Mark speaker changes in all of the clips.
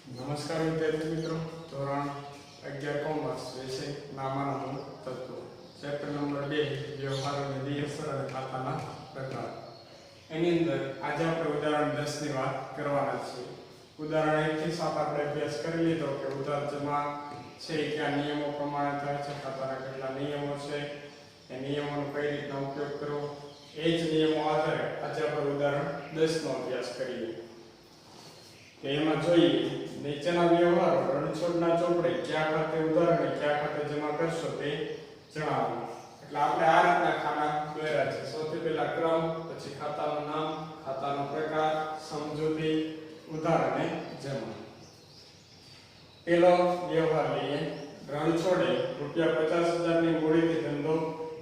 Speaker 1: નમસ્કાર વિદ્યાર્થી મિત્રો, ધોરણ 11 કોમર્સ વિષય નામાનું તત્વો, ચેપ્ટર નંબર 2 વ્યવહાર અને દિઅસર અને ખાતાના પ્રકાર. એની અંદર આજે આપણે ઉદાહરણ 10 ની વાત કરવાના છીએ. ઉદાહરણ 1 થી 7 આપણે અભ્યાસ કરી લીધો કે ઉધાર જમા છે કયા નિયમો પ્રમાણે થાય છે, ખાતાના કેટલા નિયમો છે, એ નિયમોનો કઈ રીતના ઉપયોગ કરવો. એ જ નિયમો આધારે આજે આપણે ઉદાહરણ 10 નો અભ્યાસ કરીએ. કે એમાં જોઈએ નીચેના વ્યવહારો રણછોડના ચોપડે કયા ખાતે ઉધાર અને કયા ખાતે જમા કરશો તે જણાવો. એટલે આપણે આ રીતના ખાના દોર્યા છે. સૌથી પહેલા ક્રમ, પછી ખાતાનું નામ, ખાતાનો પ્રકાર, સમજૂતી, ઉધાર અને જમા. પહેલો વ્યવહાર લઈએ. રણછોડે ₹50,000 ની મૂડીથી ધંધો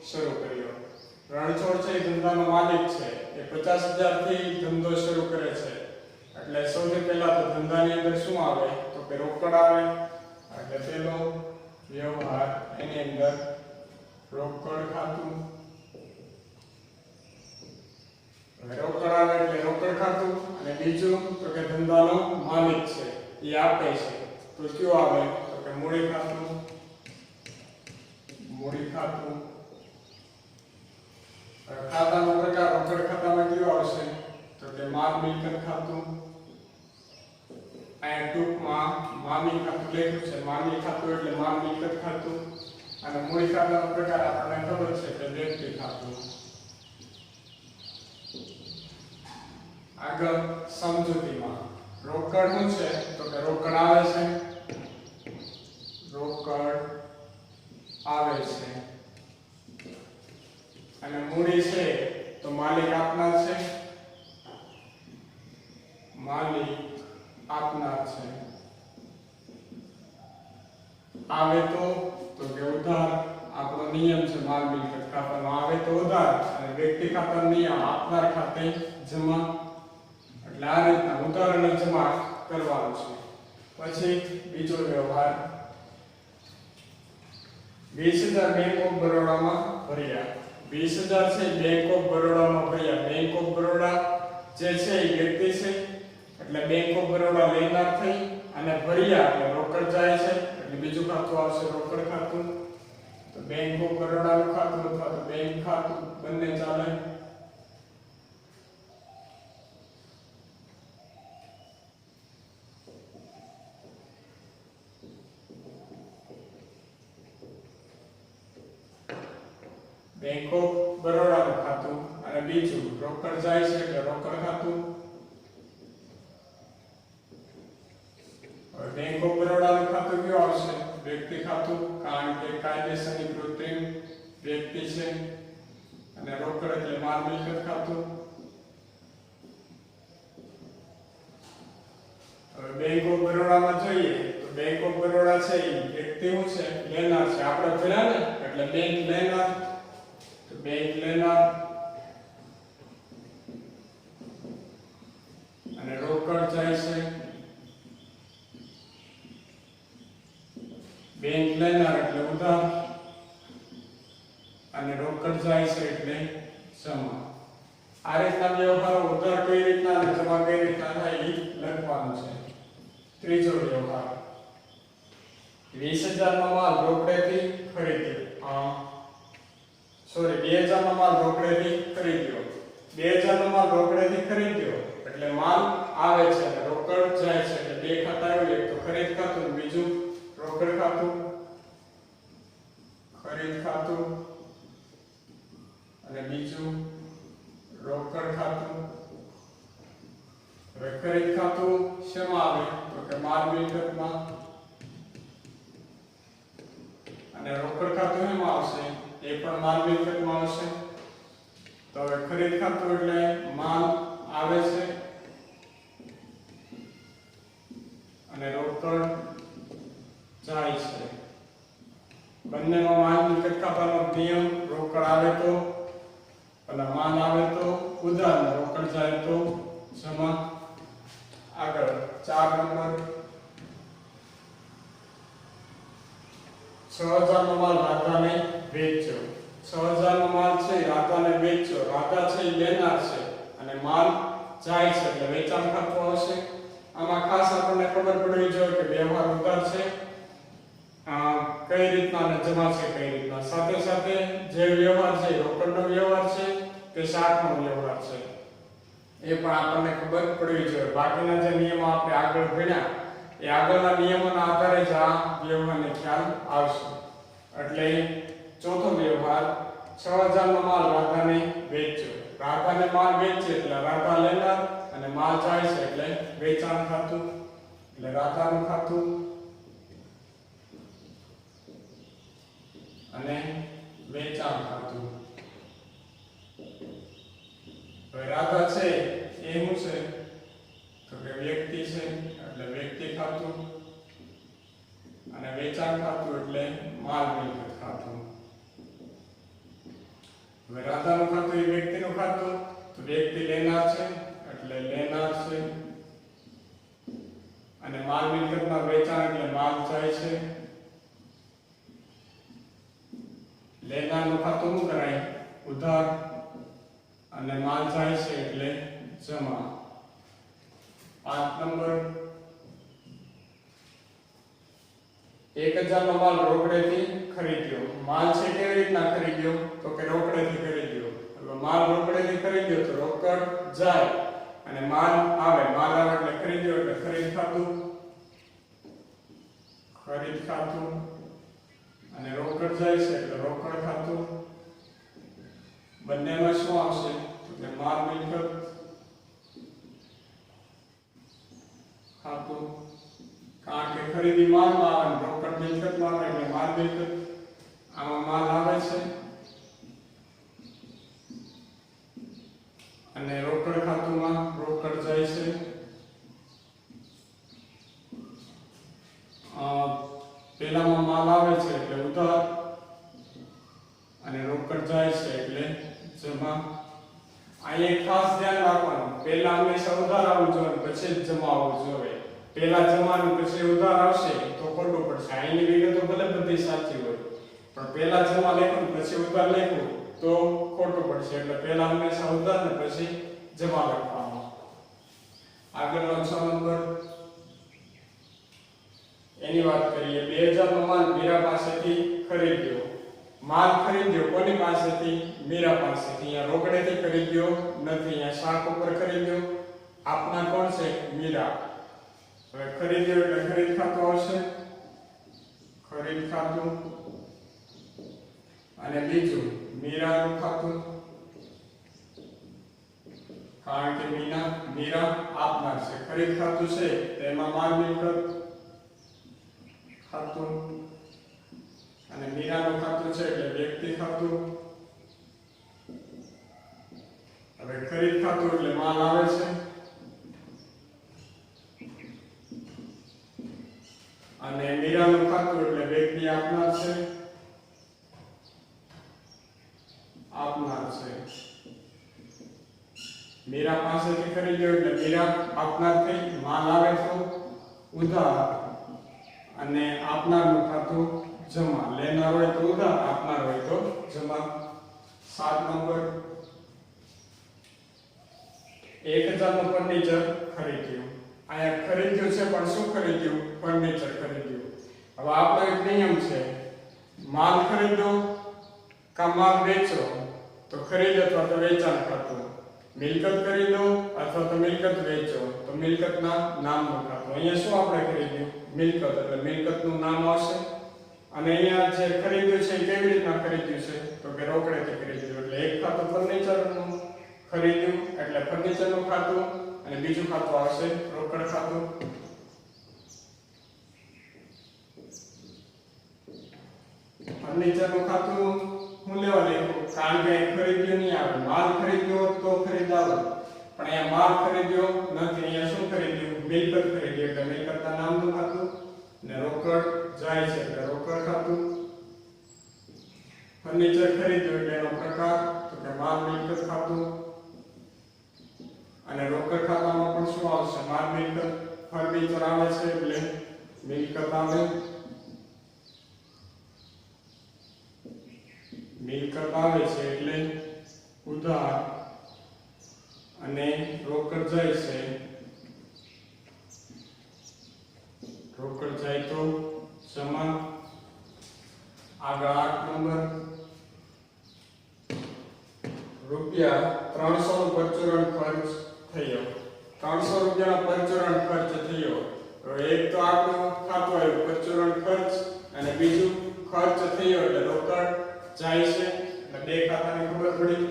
Speaker 1: શરૂ કર્યો. રણછોડ છે એ ધંધાનો માલિક છે, એ 50,000 થી ધંધો શરૂ કરે છે. એટલે સૌથી પહેલા તો ધંધાની અંદર શું આવે તો કે રોકડ આવે. એટલે પહેલો વ્યવહાર એની અંદર રોકડ ખાતું. રોકડ આવે એટલે રોકડ ખાતું. અને બીજું તો કે ધંધાનો માલિક છે એ આપે છે તો કયું આવે તો કે મૂડી ખાતું. મૂડી ખાતું. ખાતાનો પ્રકાર રોકડ ખાતામાં કયું આવશે તો કે માલ મિલકત ખાતું. આ ટૂંકમાં મામી ખાતું લખ્યું છે. મામી ખાતું એટલે માલ મિલકત ખાતું. અને મૂડી ખાતાનો પ્રકાર આપણને ખબર છે કે વ્યક્તિ ખાતું. આગળ સમજૂતીમાં રોકડ શું છે તો કે રોકડ આવે છે. રોકડ આવે છે. અને મૂડી છે તો માલિક આપનાર છે. માલિક આપનાર છે. આવે તો કે ઉધાર. આપણો નિયમ છે માલ મિલકત ખાતાનો આવે તો ઉધાર અને વ્યક્તિ ખાતાનો નિયમ આપનાર ખાતે જમા. એટલે આ રીતના ઉધાર અને જમા કરવાનું છે. પછી બીજો વ્યવહાર 20,000 બેંક ઓફ બરોડામાં ભર્યા. 20,000 છે બેંક ઓફ બરોડામાં ભર્યા. બેંક ઓફ બરોડા જે છે એ વ્યક્તિ છે એટલે બેંક ઓફ બરોડા લેનાર થઈ અને ભર્યા એટલે રોકડ જાય છે એટલે બીજું ખાતું આવશે રોકડ ખાતું. તો બેંક ઓફ બરોડાનું ખાતું અથવા તો બેંક ખાતું બંને ચાલે. બેંક ઓફ બરોડાનું ખાતું અને બીજું રોકડ જાય છે એટલે રોકડ ખાતું. હવે બેંક ઓફ બરોડાનું ખાતું કયું આવશે વ્યક્તિ ખાતું, કારણ કે કાયદેસરની કૃત્રિમ વ્યક્તિ છે. અને રોકડ એટલે માલ મિલકત ખાતું. હવે બેંક ઓફ બરોડામાં જોઈએ તો બેંક ઓફ બરોડા છે એ વ્યક્તિ શું છે લેનાર છે. આપણે ભર્યા ને એટલે બેંક લેનાર. તો બેંક લેનાર અને રોકડ જાય છે. બેંક લેનાર એટલે ઉધાર અને રોકડ જાય છે એટલે જમા. આ રીતના વ્યવહારો ઉધાર કઈ રીતના અને જમા કઈ રીતના થાય એ લખવાનું છે. ત્રીજો વ્યવહાર 20,000 નો માલ રોકડેથી ખરીદ્યો. 2,000 નો માલ રોકડેથી ખરીદ્યો. 2,000 નો માલ રોકડેથી ખરીદ્યો એટલે માલ આવે છે અને રોકડ જાય છે એટલે બે ખાતા આવ્યું. એક તો ખરીદ ખાતું અને બીજું રોકડ ખાતું. ખરીદ ખાતું અને બીજું રોકડ ખાતું. હવે ખરીદ ખાતું શેમાં આવે તો કે માલ મિલકતમાં. અને રોકડ ખાતું એમાં આવશે એ પણ માલ મિલકતમાં આવશે. તો હવે ખરીદ ખાતું એટલે માલ આવે છે અને રોકડ જાય છે. બંનેનો માલ મિલકત ખાતાનો નિયમ રોકડ આવે તો અને માલ આવે તો ઉધાર ને રોકડ જાય તો જમા. આગળ 4 નંબર 6,000 નો માલ રાધાને વેચ્યો. 6,000 નો માલ છે રાધાને વેચ્યો. રાધા છે એ લેનાર છે અને માલ જાય છે એટલે વેચાણ ખાતું આવશે. આમાં ખાસ આપણને ખબર પડવી જોઈએ જમા છે કઈ રીતના. સાથે સાથે જે વ્યવહાર છે રોકડનો વ્યવહાર છે કે શાકનો વ્યવહાર છે એ પણ આપણને ખબર પડવી જોઈએ. બાકીના જે નિયમો આપણે આગળ ભણ્યા એ આગળના નિયમોના આધારે જ આ વ્યવહારનો ખ્યાલ આવશે. એટલે ચોથો વ્યવહાર 6000 નો માલ રાધાને વેચ્યો. રાધાને માલ વેચે એટલે રાધા લેનાર અને માલ જાય છે એટલે વેચાણ ખાતું, એટલે રાધાનું ખાતું અને વેચાણ ખાતું. હવે રાધા છે એ શું છે તો કે વ્યક્તિ છે એટલે વ્યક્તિ ખાતું અને વેચાણ ખાતું એટલે માલ મિલકત ખાતું. હવે રાધાનું ખાતું એ વ્યક્તિનું ખાતું તો વ્યક્તિ લેનાર છે એટલે લેનાર છે અને માલ મિલકતના વેચાણ એટલે માલ જાય છે. લેનારનું ખાતું શું કરાય ઉધાર અને માલ જાય છે એટલે જમા. 5 નંબર 1000 નો માલ રોકડેથી ખરીદ્યો. માલ છે કેવી રીતના ખરીદ્યો તો કે રોકડેથી ખરીદ્યો. હવે માલ રોકડેથી ખરીદ્યો તો રોકડ જાય અને માલ આવે એટલે ખરીદ્યો એટલે ખરીદ ખાતું અને રોકડ જાય છે એટલે રોકડ ખાતું. બંનેમાં શું આવશે તો કે માલ મિલકત ખાતું. કારણ કે ખરીદી માલમાં આવે અને રોકડ મિલકતમાં આવે એટલે માલ મિલકત. આમાં માલ આવે છે અને રોકડ ખાતુંમાં રોકડ જાય છે. પેલામાં માલ આવે છે એટલે ઉધાર અને રોકડ જાય છે એટલે જમા. અહીંયા ખાસ ધ્યાન રાખવાનું પહેલા હંમેશા ઉધાર આવવું જોઈએ પછી જ જમા આવવું જોઈએ. પહેલા જમાનું પછી ઉધાર આવશે તો ખોટું પડશે. અહીંની વિગતો ભલે બધી સાચી હોય પણ પહેલા જમા લખ્યું પછી ઉધાર લખ્યું તો ખોટું પડશે. એટલે પહેલા હંમેશા ઉધાર ને પછી જમા લખવાનું. આગળનો 6 નંબર એની વાત કરીએ. 2000 નો માલ મીરા પાસેથી ખરીદ્યો. માલ ખરીદ્યો કોની પાસેથી? મીરા પાસેથી. અહીંયા રોકડેથી ખરીદ્યો નથી, અહીંયા શાક ઉપર ખરીદ્યો. આપના કોણ છે? મીરા. હવે ખરીદ્યો એટલે ખરીદ ખાતું આવશે, ખરીદ ખાતું. અને બીજું મીરાનું ખાતું, કારણ કે મીરા આપનાર છે. ખરીદ ખાતું છે તેમાં માલ મિલકત ખાતું અને મીરાનું ખાતું છે એટલે વ્યક્તિ ખાતું. હવે ખરીદ ખાતું એટલે માલ આવે છે અને મીરાનું ખાતું એટલે વ્યક્તિ આપનાર છે. મીરા પાસેથી ખરીદ્યો એટલે મીરા આપનાર થઈ. માલ આવે તો ઉધાર અને આપનારનું ખાતું જમા. લેનાર હોય તો ઉધાર, આપનાર હોય તો જમા. 7 નંબર 1000 નું ફર્નિચર ખરીદ્યું. અહીંયા ખરીદ્યું છે પણ શું ખરીદ્યું? ફર્નિચર ખરીદ્યું. હવે આપણો એક નિયમ છે, માલ ખરીદો કા માલ વેચો તો ખરીદ અથવા તો વેચાણ ખાતું. મિલકત ખરીદો અથવા તો મિલકત વેચો તો મિલકતના નામનું ખાતું. અહીંયા શું આપણે ખરીદ્યું? મિલકત, એટલે મિલકતનું નામ આવશે. અને અહીંયા જે ખરીદ્યું છે કેવી રીતના ખરીદ્યું છે તો કે રોકડેથી ખરીદ્યું. એટલે એક ખાતું ફર્નિચરનું ખરીદ્યું એટલે ફર્નિચરનું ખાતું અને બીજું ખાતું આવશે રોકડ ખાતું. ફર્નિચરનું ખાતું હું લેવા લખ્યું કારણ કે ખરીદ્યું નહીં આવે. માલ ખરીદ્યો તો ખરીદ આવે પણ અહીંયા માલ ખરીદ્યો નથી. અહીંયા શું ખરીદ્યું? મિલકત ખરીદ્યું એટલે મિલકતના નામનું ખાતું ને રોકડ જાય છે એટલે રોકડ ખાતું. ફર્નિચર ખરીદ્યું એટલે એનો પ્રકાર તો કે માલ મિલકત ખાતું અને રોકડ ખાતામાં પણ શું આવશે? માલ મિલકત. ફર્નિચર આવે છે એટલે મિલકત આવે, મિલકત આવે છે એટલે ઉધાર અને રોકડ જાય છે, રોકડ જાય તો જમા. આગળ રૂપિયા 300 નો પરચુરણ ખર્ચ થયો. 300 રૂપિયાનો પરચુરણ ખર્ચ થયો. તો એક તો આપણું ખાતું આવ્યું પરચુરણ ખર્ચ અને બીજું ખર્ચ થયો એટલે રોકડ જાય છે. એટલે બે ખાતાની ખબર પડી.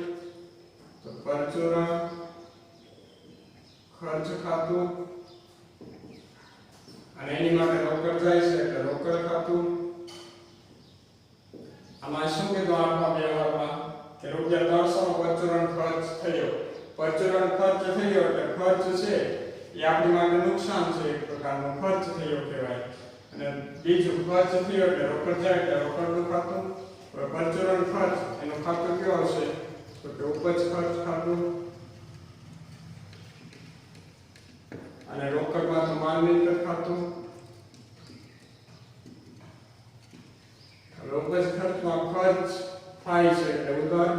Speaker 1: તો પરચુરણ ખર્ચ ખાતું અને એની માટે રોકડ જાય છે એટલે રોકડ ખાતું. આમાં શું કીધું આપણા વ્યવહારમાં કે રૂપિયા 300 નો પરચુરણ ખર્ચ થયો. પરચુરણ ખર્ચ થયો એટલે ખર્ચ છે એ આપણી માટે નુકસાન છે, એક પ્રકારનો ખર્ચ થયો કહેવાય. અને બીજું ખર્ચ થયો એટલે રોકડ જાય એટલે રોકડનું ખાતું. પરચુરણ ખર્ચ એનું ખાતું કયું આવશે તો કે ઉપજ ખર્ચ ખાતું. અને રોકડમાં તો માલ મિલકત ખાતું. ઉપજ ખર્ચમાં ખર્ચ થાય છે એટલે ઉધાર.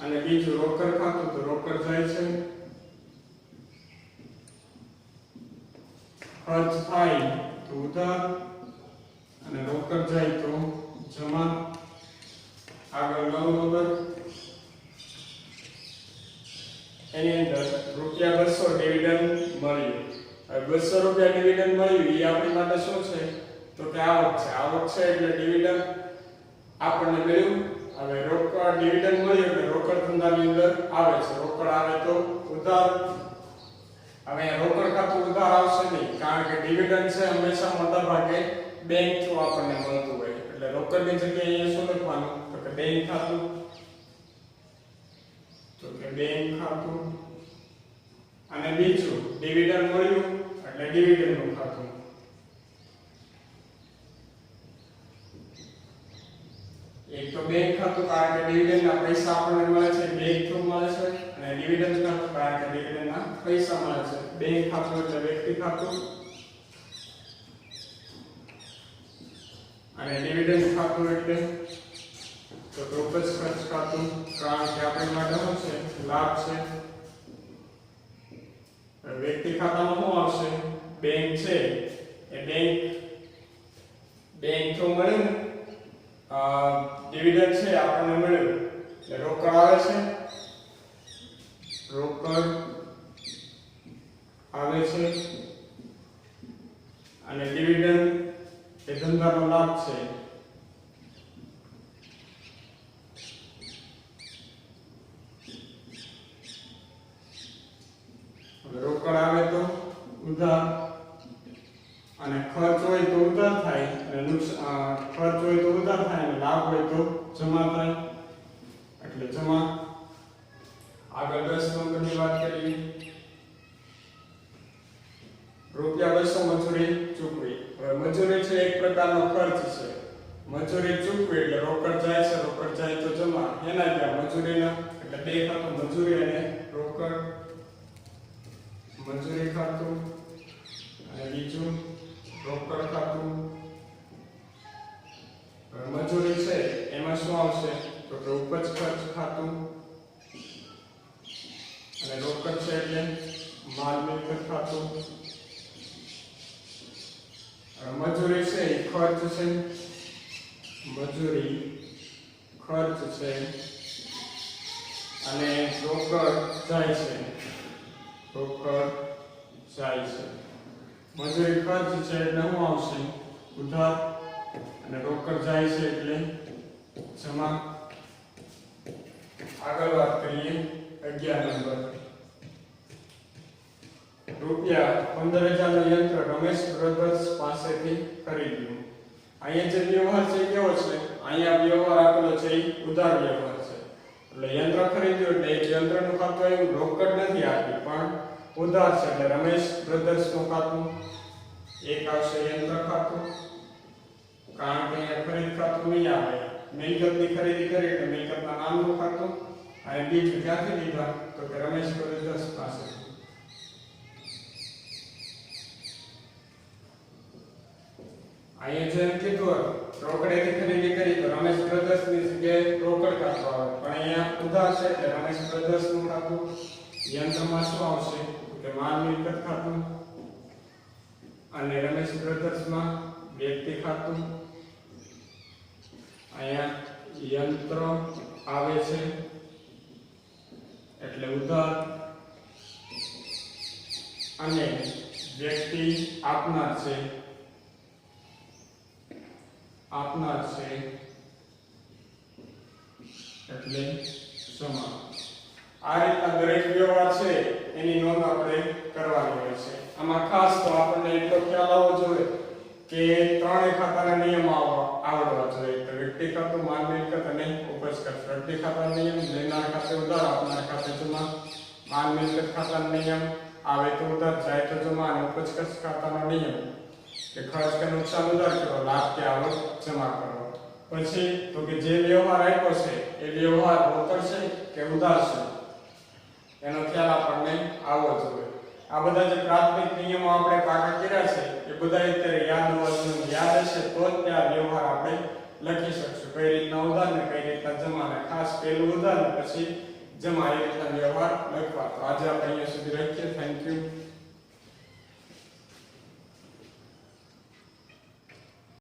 Speaker 1: અને બીજું રોકડ ખાતું તો રોકડ જાય છે. ખર્ચ થાય તો ઉધાર અને રોકડ જાય તો જમા. આગળ 9 નંબર એની અંદર રૂપિયા 200 ડિવિડન્ડ મળ્યું. હવે 200 રૂપિયા ડિવિડન્ડ મળ્યું એ આપણી માટે શું છે તો કે આવક છે. આવક છે એટલે ડિવિડન્ડ આપણને મળ્યું. હવે રોકડ ડિવિડન્ડ મળ્યું એટલે રોકડ ધંધાની અંદર આવે છે. રોકડ આવે તો ઉધાર. હવે રોકડ ખાતું ઉધાર આવશે નહીં કારણ કે ડિવિડન્ડ છે હંમેશા મોટા ભાગે બેંક થ્રુ આપણને મળતું હોય. એટલે રોકડની જગ્યાએ અહીંયા શું લખવાનું તો કે બેંક ખાતું. તો કે બેંક ખાતું. અને બીજું ડિવિડન્ડ મળ્યું એટલે ડિવિડન્ડનું ખાતું. એક તો બેંક ખાતું કારણ કે ડિવિડન્ડના પૈસા આપણને મળે છે બેંક થ્રુ મળે છે. અને ડિવિડન્ડ ખાતું કારણ કે ડિવિડન્ડના પૈસા મળે છે. બેંક ખાતું એટલે વ્યક્તિ ખાતું. અને ડિવિડન્ડ ખાતું એટલે તો ઉપજ ખર્ચ ખાતું કારણ કે આપણી માટે શું છે લાભ છે. વ્યક્તિ ખાતામાં શું આવશે બેંક છે એ બેંક થ્રુ મળ્યું. ડિવિડન્ડ છે આપણને મળ્યું એટલે રોકડ આવે છે. રોકડ આવે છે અને ડિવિડન્ડ એ ધંધાનો લાભ છે. રોકડ આવે તો ઉધાર અને ખર્ચ હોય તો ઉધાર થાય અને ખર્ચ હોય તો ઉધાર થાય અને લાભ હોય તો જમા થાય એટલે જમા. આગળ 10 નંબરની વાત કરીએ. રૂપિયા 200 મજૂરી ચૂકવી. હવે મજૂરી છે એક પ્રકારનો ખર્ચ છે. મજૂરી ચૂકવી એટલે રોકડ જાય છે. રોકડ જાય તો જમા. એના ત્યાં મજૂરીના એટલે બે ખાતું મજૂરી અને રોકડ. મજૂરી ખાતું અને બીજું રોકડ ખાતું. મજૂરી છે એમાં શું આવશે તો કે ઉપજ ખર્ચ ખાતું. અને રોકડ છે એટલે માલ મિલકત ખાતું. મજૂરી છે એ ખર્ચ છે. મજૂરી ખર્ચ છે અને રોકડ જાય છે. રોકડ જાય છે. મજૂરી ખર્ચ છે એટલે શું આવશે ઉધાર અને રોકડ જાય છે એટલે જમા. આગળ વાત કરીએ 11 નંબર. રૂપિયા 15,000 નું યંત્ર રમેશ બ્રધર્સ પાસેથી ખરીદ્યું. અહીંયા જે વ્યવહાર છે કેવો છે અહીંયા વ્યવહાર આપેલો છે એ ઉધાર વ્યવહાર છે. એટલે યંત્ર ખરીદ્યું એટલે એક યંત્રનું ખાતું આવ્યું. રોકડ નથી આપી પણ ઉધાર છે એટલે રમેશ બ્રધર્સ નું ખાતું. એક આવશે યંત્ર ખાતું કારણ કે અહીંયા ખરીદ ખાતું નહીં આવે. મિલકતની ખરીદી કરી એટલે મિલકતના નામનું ખાતું. અને બીજું ક્યાંથી લીધા તો કે રમેશ બ્રધર્સ પાસે. અહીંયા જેમ કીધું રોકડેથી ખરીદી કરી તો રમેશ બ્રધર્સ ની જગ્યાએ રોકડ ખાતું આવે. પણ અહીંયા ઉધાર છે એટલે રમેશ બ્રધર્સ નું ખાતું. યંત્રમાં શું આવશે કે માલ મિલકત ખાતું અને રમેશ બ્રધર્સ માં વ્યક્તિ ખાતું. અહીંયા યંત્ર આવે છે એટલે ઉધાર, અને વ્યક્તિ આપનાર છે એટલે જમા. આ રીતના દરેક વ્યવહાર છે એની નોંધ આપણે કરવાની હોય છે. આમાં ખાસ તો આપણને એટલો ખ્યાલ આવવો જોઈએ કે ત્રણેય ખાતાના નિયમ આવડવા જોઈએ. તો વ્યક્તિ ખાતું, માલ મિલકત અને ઉપજ ખર્ચ. વ્યક્તિ ખાતાનો નિયમ લેનાર ખાતે ઉધાર, આપનાર ખાતે જમા. માલ મિલકત ખાતાનો નિયમ આવે તો ઉધાર, જાય તો જમા. અને ઉપજ ખર્ચ ખાતાનો નિયમ કે ખર્ચ કે નુકસાન ઉધાર કરો, લાભ કે આવક જમા કરો. પછી તો કે જે વ્યવહાર આપ્યો છે એ વ્યવહાર રોકડ છે કે ઉધાર છે એનો ખ્યાલ આપણને આવવો જોઈએ. આ બધા જે પ્રાથમિક નિયમો આપણે પાકા કર્યા છે એ બધા અત્યારે યાદ હોવા જોઈએ. યાદ હશે તો જ ત્યાં વ્યવહાર આપણે લખી શકશું. કઈ રીતના ઉધાર ને કઈ રીતના જમા, ને ખાસ પહેલું ઉધાર ને પછી જમા, એ રીતના વ્યવહાર લખવા. તો આજે આપણે અહીંયા સુધી રાખીએ.